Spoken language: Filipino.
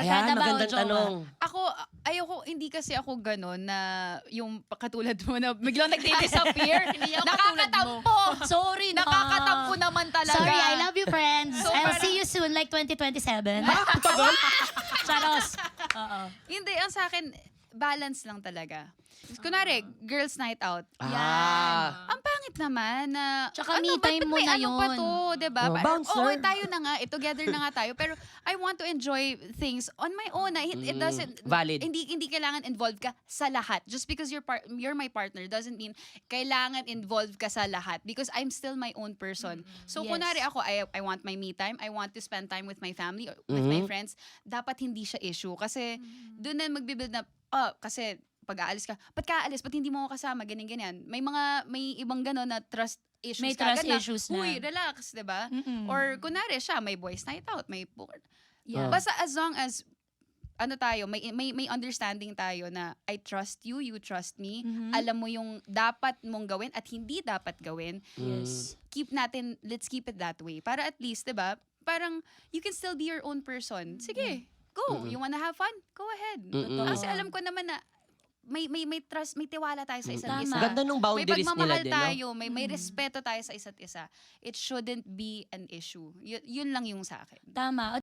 Ayan, magandang Jowa. tanong. Ako, hindi kasi ako gano'n na yung katulad mo na biglang nagdi-disappear. Hindi ako katulad mo. Nakakatampo. Sorry na. Nakakatampo naman talaga. Sorry, I love you, friends. So, I'll parang- see you soon, like 2027. Tagal? Charos. Oo. Hindi, ang sa akin, balance lang talaga. Kunwari, girls night out. Ah. Ang pangit naman na... Tsaka me time ba't mo may na ano pa yun. to, diba? Oh, bouncer. Oo, tayo na nga. Together na nga tayo. Pero I want to enjoy things on my own. It doesn't... Valid. Hindi kailangan involved ka sa lahat. Just because you're my partner doesn't mean kailangan involved ka sa lahat. Because I'm still my own person. So, Yes. kunwari ako, I want my me time. I want to spend time with my family or with my friends. Dapat hindi siya issue. Kasi doon na magbibuild na... kasi pag aalis ka, ba't ka aalis? Ba't hindi mo ako kasama? Ganyan-ganyan. May ibang gano'n na trust issues. May ka trust agad issues na. Uy, relax, diba? Or kunwari siya, may boys night out, may poker. Yeah. Basta as long as, may understanding tayo na I trust you, you trust me. Alam mo yung dapat mong gawin at hindi dapat gawin. Yes. Let's keep it that way. Para at least, diba? Parang, you can still be your own person. Sige, go. You wanna have fun? Go ahead. Kasi alam ko naman na, may trust, may tiwala tayo sa isa't Tama. isa. Ganda nung May boundaries nila pagmamahal din, no? tayo, may respeto tayo sa isa't isa. It shouldn't be an issue. Yun lang yung sa akin. Tama.